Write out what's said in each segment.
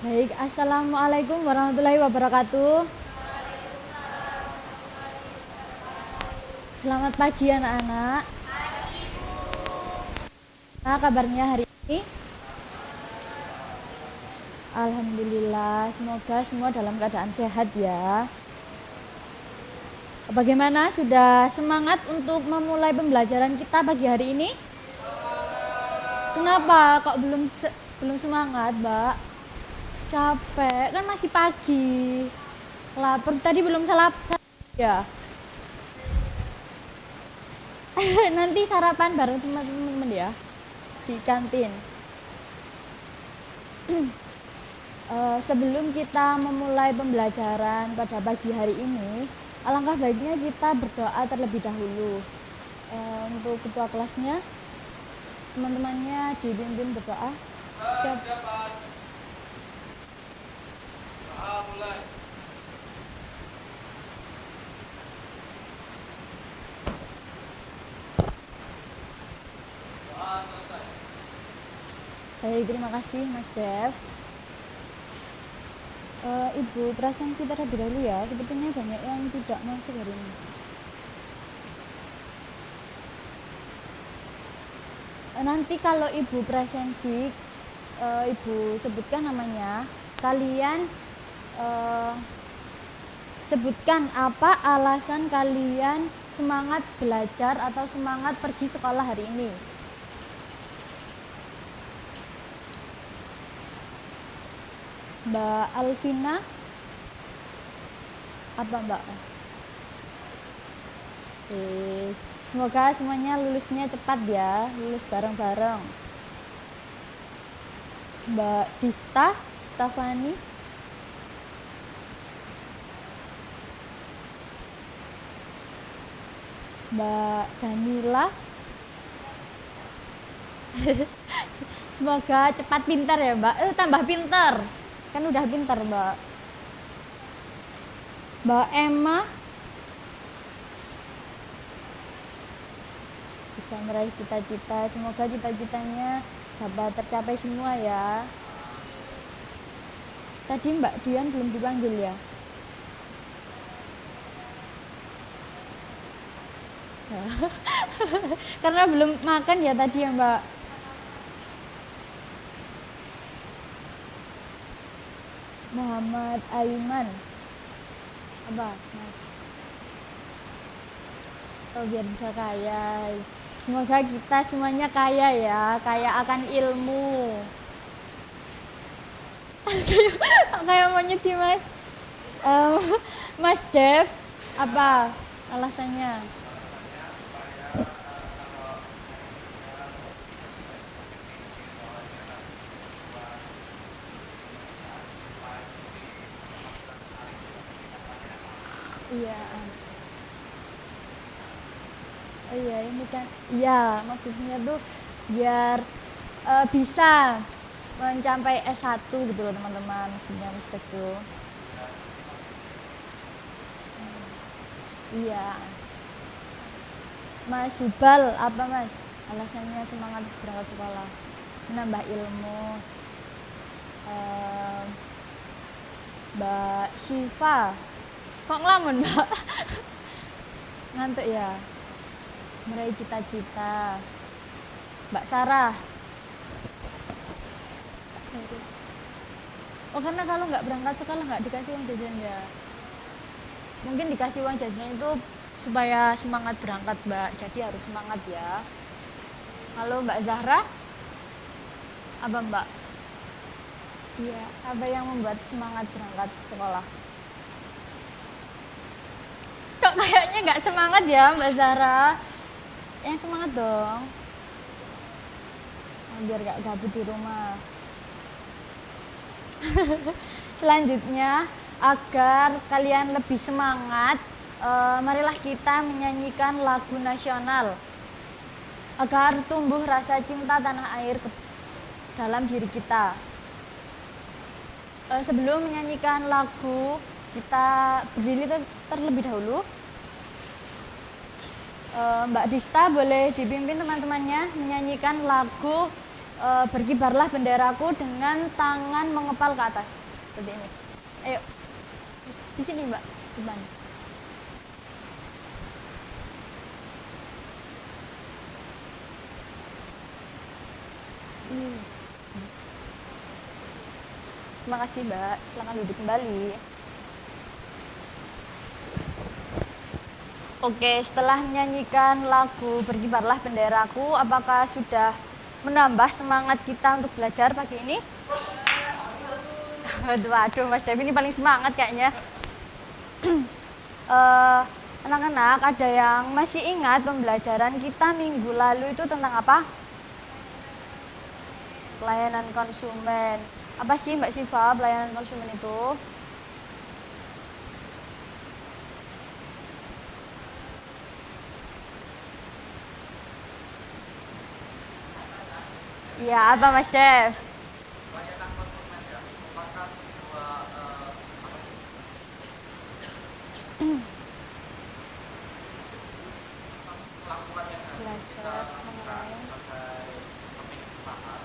Baik, Assalamualaikum warahmatullahi wabarakatuh. Selamat pagi anak-anak. Nah, kabarnya hari ini? Alhamdulillah, semoga semua dalam keadaan sehat ya. Bagaimana, sudah semangat untuk memulai pembelajaran kita pagi hari ini? Kenapa kok belum semangat, Mbak? Capek, kan masih pagi. Lapar, tadi belum ya. Nanti sarapan bareng teman-teman ya di kantin. Sebelum kita memulai pembelajaran pada pagi hari ini, alangkah baiknya kita berdoa terlebih dahulu. Untuk ketua kelasnya, teman-temannya dipimpin berdoa. Siap. Mulai. Baik, terima kasih Mas Dev. Ibu prasanksi terlebih dahulu ya, sepertinya banyak yang tidak masuk hari ini. Nanti kalau ibu presensi, ibu sebutkan namanya, kalian sebutkan apa alasan kalian semangat belajar atau semangat pergi sekolah hari ini. Mbak Alvina, apa Mbak? Semoga semuanya lulusnya cepat ya, lulus bareng-bareng. Mbak Dista, Stefani, Mbak Danila, semoga cepat pintar ya Mbak, tambah pintar, kan udah pintar Mbak. Mbak Emma, bisa meraih cita-cita, semoga cita-citanya dapat tercapai semua ya. Tadi Mbak Dian belum dipanggil ya? Karena belum makan ya tadi ya Mbak. Muhammad Aiman, apa Mas? Oh, biar bisa kaya. Semoga kita semuanya kaya ya, kaya akan ilmu. Kayak monyet sih Mas. Mas Dev, apa alasannya? Iya. Oh iya, ini kan, iya maksudnya tuh biar bisa mencapai S1 gitu loh teman-teman, maksudnya Mas tuh. Iya. Mas Subal, apa Mas alasannya semangat berangkat sekolah? Menambah ilmu. Mbak Syifa, kok ngelamun Mbak? Ngantuk ya? Meraih cita-cita. Mbak Sarah, oh karena kalau nggak berangkat sekolah nggak dikasih uang jajan ya? Mungkin dikasih uang jajan itu supaya semangat berangkat Mbak, jadi harus semangat ya. Halo Mbak Zahra, apa Mbak? Iya, apa yang membuat semangat berangkat sekolah? Kok kayaknya nggak semangat ya Mbak Zahra? Yang semangat dong, biar nggak gabut di rumah. Selanjutnya, agar kalian lebih semangat, marilah kita menyanyikan lagu nasional agar tumbuh rasa cinta tanah air dalam diri kita. Sebelum menyanyikan lagu, kita berdiri terlebih dahulu. Mbak Dista boleh dipimpin teman-temannya menyanyikan lagu Berkibarlah benderaku dengan tangan mengepal ke atas. Seperti ini. Ayo. Di sini, Mbak. Di mana? Terima kasih, Mbak. Silakan duduk kembali. Oke, setelah menyanyikan lagu Berkibarlah Benderaku, apakah sudah menambah semangat kita untuk belajar pagi ini? Waduh, Mas Devi ini paling semangat kayaknya. Anak-anak, ada yang masih ingat pembelajaran kita minggu lalu itu tentang apa? Pelayanan konsumen. Apa sih Mbak Siva pelayanan konsumen itu? Iya, apa Mas Dev? Pelayanan konsumen ya, merupakan sebuah kelakuan yang harus kita lakukan sebagai pemilik usaha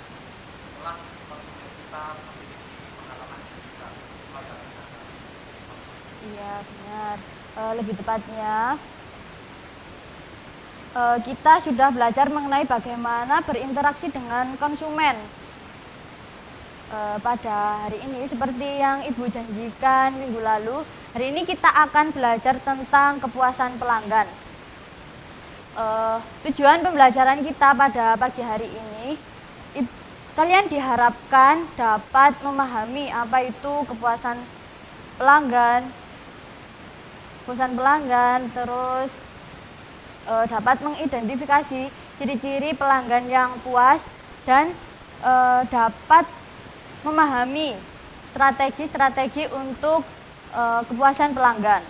setelah konsumen kita memiliki pengalaman yang bisa melayani. Iya, benar. Lebih tepatnya, kita sudah belajar mengenai bagaimana berinteraksi dengan konsumen. Pada hari ini, seperti yang Ibu janjikan minggu lalu, hari ini kita akan belajar tentang kepuasan pelanggan. Tujuan pembelajaran kita pada pagi hari ini, kalian diharapkan dapat memahami apa itu kepuasan pelanggan, terus dapat mengidentifikasi ciri-ciri pelanggan yang puas dan dapat memahami strategi-strategi untuk kepuasan pelanggan.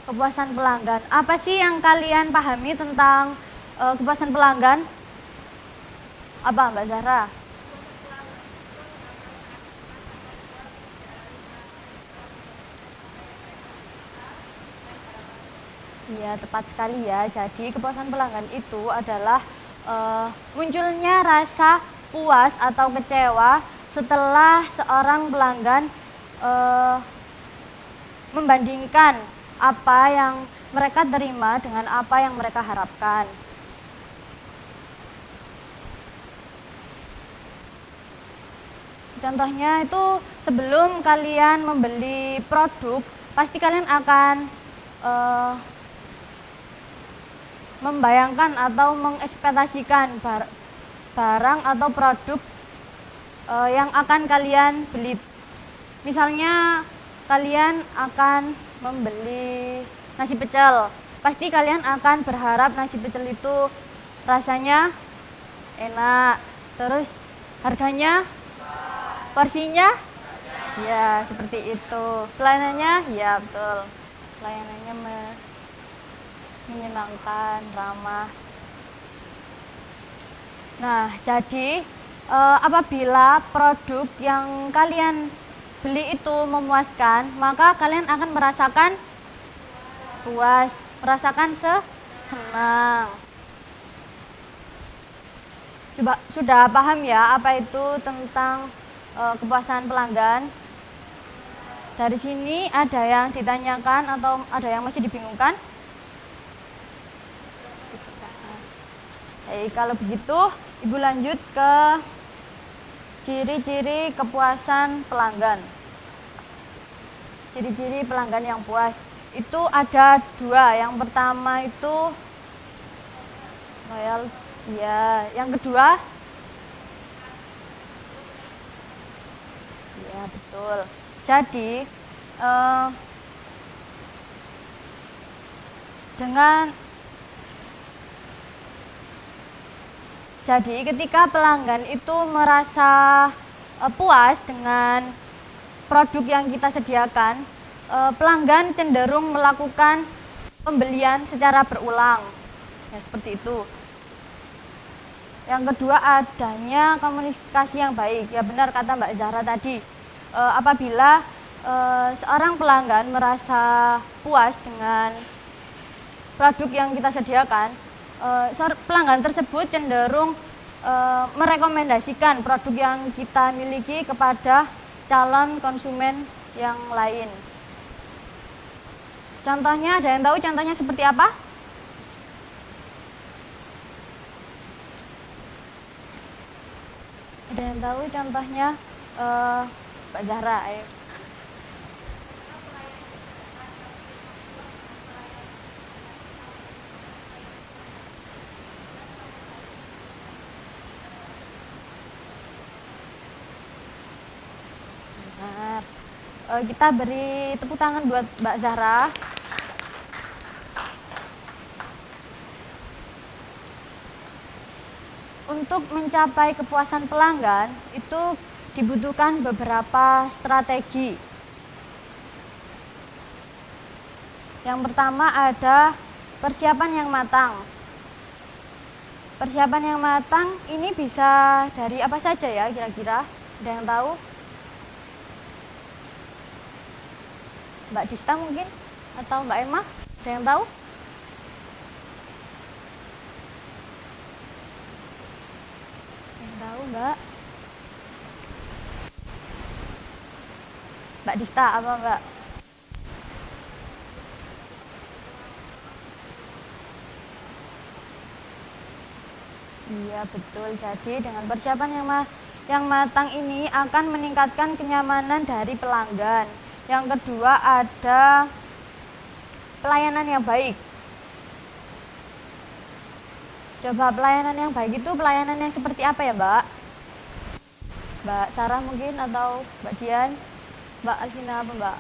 Kepuasan pelanggan. Apa sih yang kalian pahami tentang kepuasan pelanggan? Apa Mbak Zahra? Iya, tepat sekali ya. Jadi kepuasan pelanggan itu adalah munculnya rasa puas atau kecewa setelah seorang pelanggan membandingkan apa yang mereka terima dengan apa yang mereka harapkan. Contohnya itu sebelum kalian membeli produk, pasti kalian akan membayangkan atau mengekspektasikan barang atau produk yang akan kalian beli. Misalnya kalian akan membeli nasi pecel, pasti kalian akan berharap nasi pecel itu rasanya enak, terus harganya, porsinya, ya seperti itu. Pelayanannya, ya betul, pelayanannya menyenangkan, ramah. Nah, jadi apabila produk yang kalian beli itu memuaskan, maka kalian akan merasakan puas, merasakan senang. Sudah paham ya apa itu tentang kepuasan pelanggan? Dari sini ada yang ditanyakan atau ada yang masih dibingungkan? Kalau begitu, Ibu lanjut ke ciri-ciri kepuasan pelanggan. Ciri-ciri pelanggan yang puas itu ada 2. Yang pertama itu loyal, ya. Yang kedua, ya betul. Jadi ketika pelanggan itu merasa puas dengan produk yang kita sediakan, pelanggan cenderung melakukan pembelian secara berulang. Ya, seperti itu. Yang kedua, adanya komunikasi yang baik. Ya benar kata Mbak Zahra tadi, apabila seorang pelanggan merasa puas dengan produk yang kita sediakan, pelanggan tersebut cenderung merekomendasikan produk yang kita miliki kepada calon konsumen yang lain. Contohnya, ada yang tahu contohnya seperti apa? Ada yang tahu contohnya? Mbak Zahra, ayo. Benar. Kita beri tepuk tangan buat Mbak Zahra. Untuk mencapai kepuasan pelanggan itu dibutuhkan beberapa strategi. Yang pertama ada persiapan yang matang. Persiapan yang matang ini bisa dari apa saja ya kira-kira? Ada yang tahu? Mbak Dista mungkin? Atau Mbak Emma? Ada yang tahu? Yang tahu Mbak? Mbak Dista apa Mbak? Iya betul, jadi dengan persiapan yang matang ini akan meningkatkan kenyamanan dari pelanggan. Yang kedua ada pelayanan yang baik. Coba pelayanan yang baik itu pelayanan yang seperti apa ya Mbak? Mbak Sarah mungkin atau Mbak Dian? Mbak Alvina apa Mbak?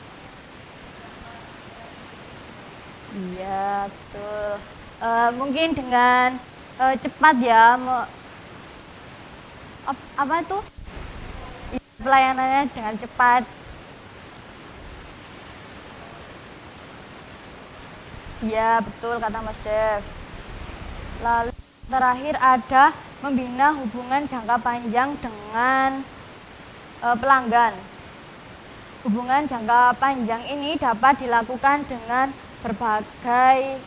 Iya betul. Mungkin dengan cepat ya, apa itu? Pelayanannya dengan cepat. Iya betul kata Mas Dev. Lalu terakhir ada membina hubungan jangka panjang dengan pelanggan. Hubungan jangka panjang ini dapat dilakukan dengan berbagai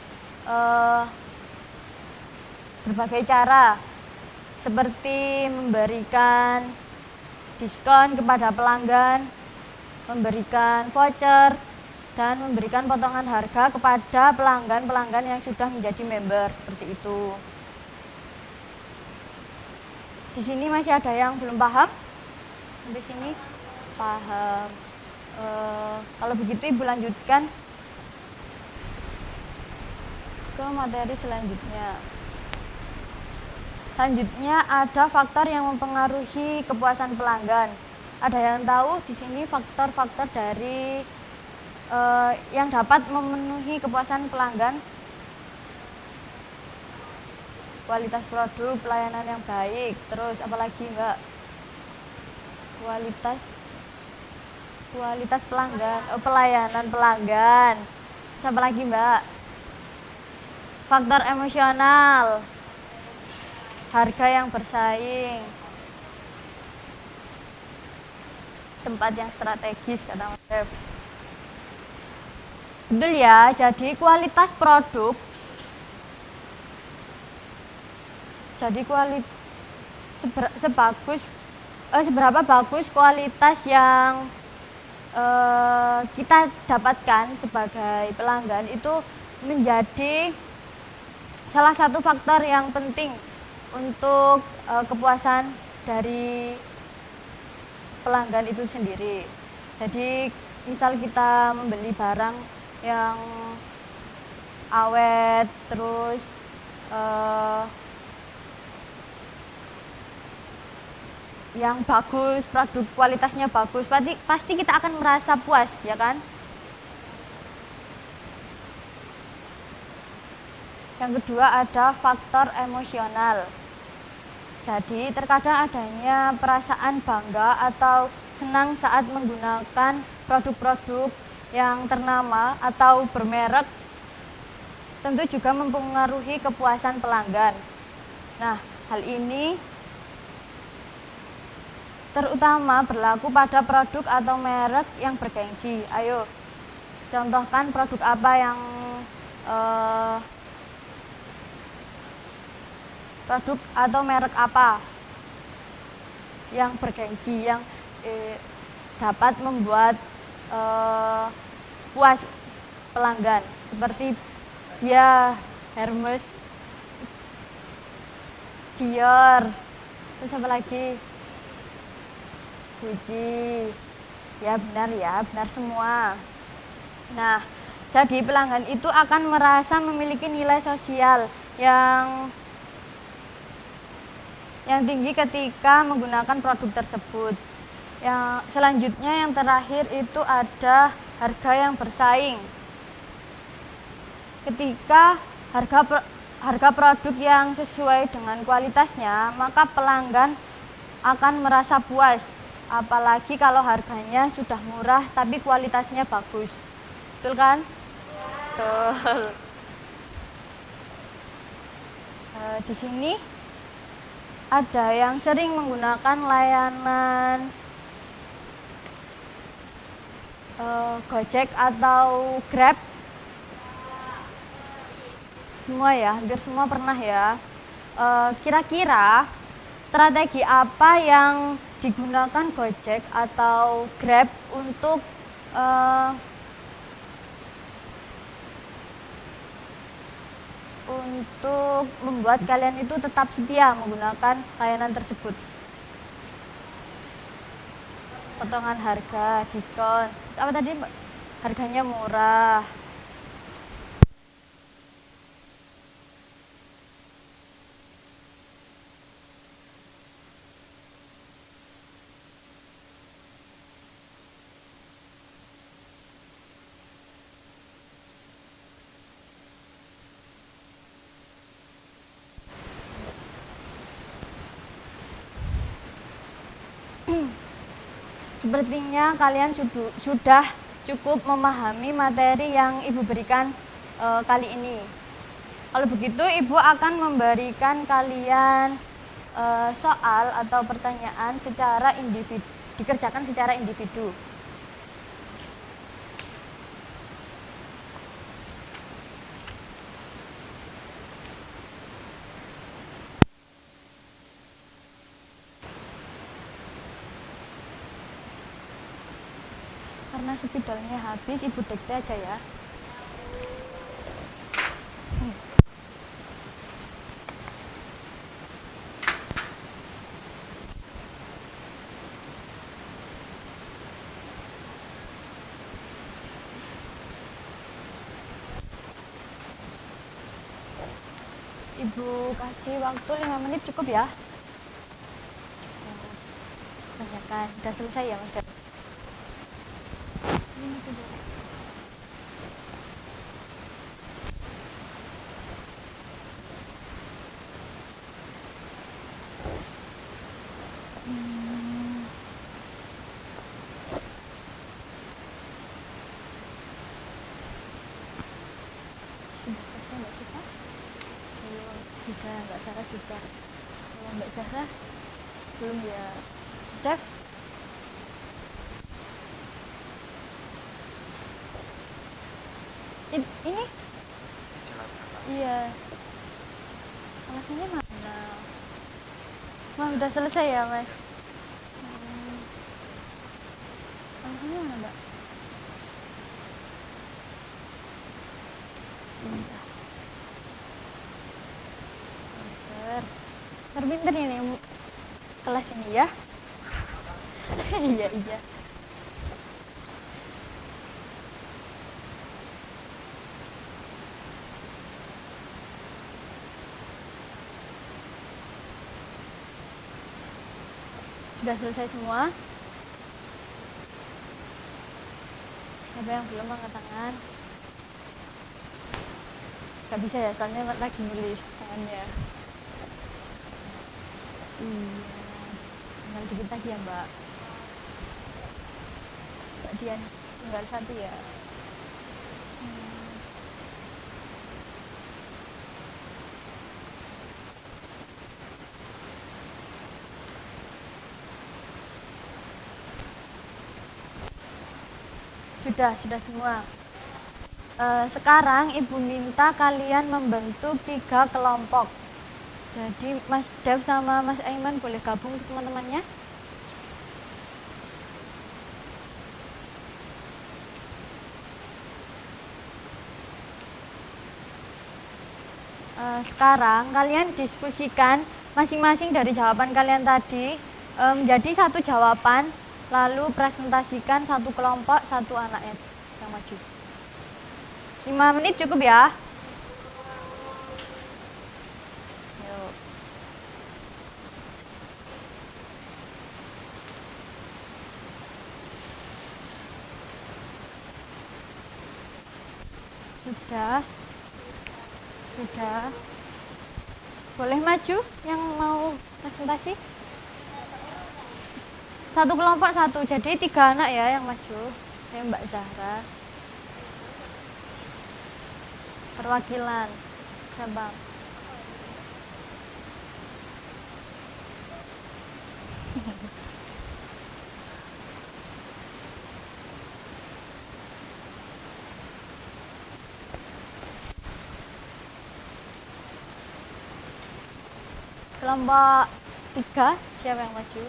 cara, seperti memberikan diskon kepada pelanggan, memberikan voucher, dan memberikan potongan harga kepada pelanggan-pelanggan yang sudah menjadi member, seperti itu. Di sini masih ada yang belum paham? Sampai sini paham. Kalau begitu Ibu lanjutkan ke materi selanjutnya. Selanjutnya ada faktor yang mempengaruhi kepuasan pelanggan. Ada yang tahu di sini faktor-faktor dari yang dapat memenuhi kepuasan pelanggan? Kualitas produk, pelayanan yang baik, terus apalagi Mbak? Kualitas pelanggan, pelayanan pelanggan. Siapa lagi Mbak? Faktor emosional, harga yang bersaing, tempat yang strategis kata Mas Dev. Betul ya, jadi kualitas produk, jadi seberapa bagus kualitas yang kita dapatkan sebagai pelanggan itu menjadi salah satu faktor yang penting untuk kepuasan dari pelanggan itu sendiri. Jadi misal kita membeli barang yang awet, terus yang bagus, produk kualitasnya bagus, pasti kita akan merasa puas, ya kan? Yang kedua ada faktor emosional. Jadi terkadang adanya perasaan bangga atau senang saat menggunakan produk-produk yang ternama atau bermerek, tentu juga mempengaruhi kepuasan pelanggan. Nah, hal ini terutama berlaku pada produk atau merek yang bergengsi. Ayo, contohkan produk apa yang produk atau merek apa yang bergengsi, yang dapat membuat puas pelanggan, seperti ya Hermes, Dior, terus apa lagi, Gucci. Ya benar semua. Nah, jadi pelanggan itu akan merasa memiliki nilai sosial yang tinggi ketika menggunakan produk tersebut. Yang selanjutnya, yang terakhir itu ada harga yang bersaing. Ketika harga produk yang sesuai dengan kualitasnya, maka pelanggan akan merasa puas. Apalagi kalau harganya sudah murah tapi kualitasnya bagus. Betul kan? Betul. Di sini ada yang sering menggunakan layanan Gojek atau Grab. Semua ya, hampir semua pernah ya. Kira-kira strategi apa yang digunakan Gojek atau Grab untuk membuat kalian itu tetap setia menggunakan layanan tersebut? Potongan harga, diskon. Terus apa tadi, Mbak? Harganya murah. Sepertinya kalian sudah cukup memahami materi yang Ibu berikan kali ini. Kalau begitu, Ibu akan memberikan kalian soal atau pertanyaan secara individu, dikerjakan secara individu. Karena spidolnya habis, Ibu dikte aja ya. Ibu kasih waktu 5 menit cukup ya? Kebanyakan. Udah selesai ya, Mas? Sudah selesai Mbak Siva? Belum. Sudah, Mbak Sarah sudah. Kalau Mbak Zahra belum ya. Steph? Ini? Iya. Alasannya mana? Wah, udah selesai ya, Mas? Alasannya mana, Mbak? Pinter ini kelas ini ya. Iya. Sudah selesai semua? Siapa yang belum angkat tangan? Gak bisa ya, soalnya lagi nulis tangannya. Iya, tinggal dikit lagi ya Mbak. Mbak Dian, tinggal satu ya. Sudah semua. Sekarang Ibu minta kalian membentuk 3 kelompok. Jadi Mas Dev sama Mas Aiman boleh gabung teman-temannya. Sekarang kalian diskusikan masing-masing dari jawaban kalian tadi menjadi satu jawaban, lalu presentasikan satu kelompok, satu anaknya yang maju. 5 menit cukup ya. Yuk. Sudah. Boleh maju yang mau presentasi? Satu kelompok satu, jadi 3 anak ya yang maju. Ini Mbak Zahra. Perwakilan cabang. Kelompok 3, siapa yang maju?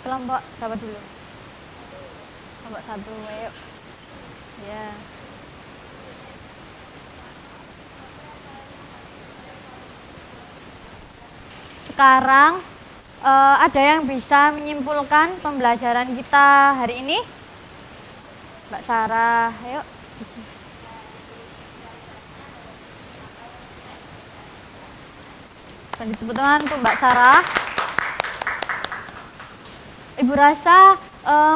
Kelompok berapa dulu? Kelompok 1, ayo. Ya. Sekarang ada yang bisa menyimpulkan pembelajaran kita hari ini? Mbak Sarah, ayo. Bagi tepuk tangan untuk Mbak Sarah. Ibu rasa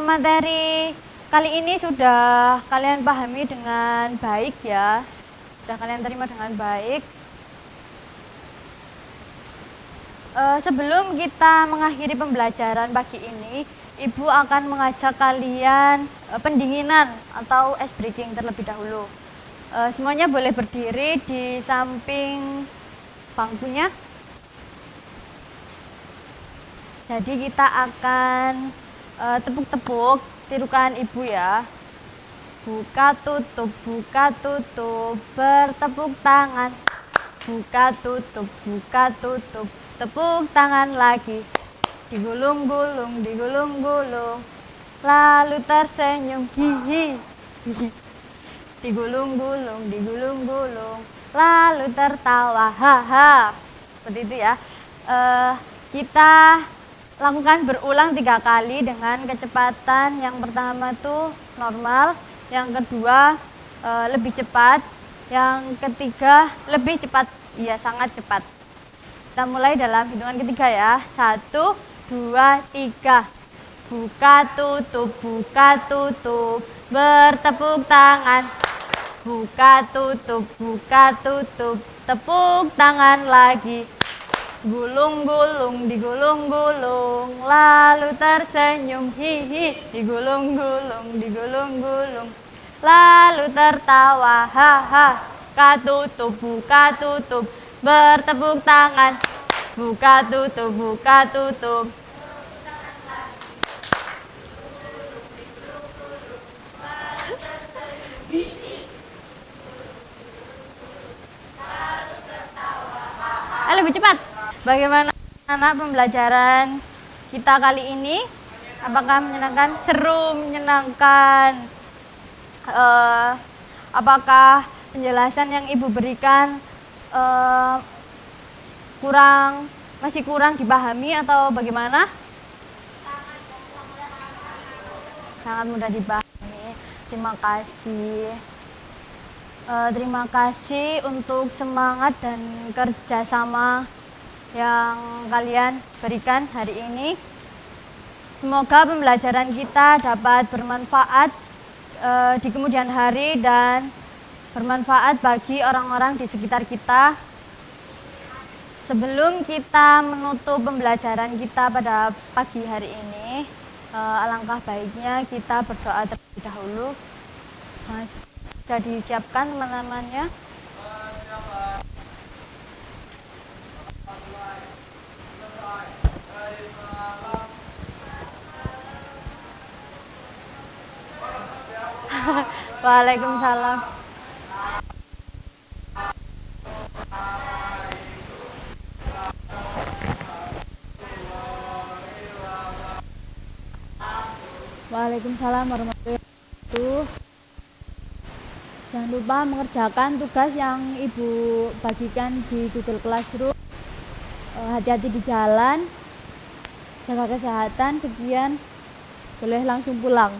materi kali ini sudah kalian pahami dengan baik ya. Sudah kalian terima dengan baik. Sebelum kita mengakhiri pembelajaran pagi ini, Ibu akan mengajak kalian pendinginan atau ice breaking terlebih dahulu. Semuanya boleh berdiri di samping bangkunya. Jadi kita akan tepuk-tepuk tirukan Ibu ya. Buka tutup, bertepuk tangan. Buka tutup, tepuk tangan lagi. Digulung-gulung, lalu tersenyum, hihi. Digulung-gulung, lalu tertawa, haha. Seperti itu ya. Kita lakukan berulang 3 kali dengan kecepatan yang pertama tuh normal, yang kedua lebih cepat, yang ketiga lebih cepat, iya sangat cepat. Kita mulai dalam hitungan ketiga ya. 1, 2, 3. Buka tutup, bertepuk tangan. Buka tutup, tepuk tangan lagi. Gulung-gulung, digulung-gulung, lalu tersenyum, hihi. Digulung-gulung, lalu tertawa, haha. Buka tutup, bertepuk tangan. Buka tutup. Lebih cepat. Bagaimana anak pembelajaran kita kali ini? Apakah menyenangkan? Seru, menyenangkan. Apakah penjelasan yang Ibu berikan masih kurang dipahami atau bagaimana? Sangat mudah dipahami. Terima kasih. Terima kasih untuk semangat dan kerjasama yang kalian berikan hari ini. Semoga pembelajaran kita dapat bermanfaat di kemudian hari dan bermanfaat bagi orang-orang di sekitar kita. Sebelum kita menutup pembelajaran kita pada pagi hari ini, alangkah baiknya kita berdoa terlebih dahulu. Sudah disiapkan teman-temannya? Waalaikumsalam. Waalaikumsalam warahmatullahi wabarakatuh. Jangan lupa mengerjakan tugas yang Ibu bagikan di Google Classroom. Hati-hati di jalan, jaga kesehatan. Sekian, boleh langsung pulang.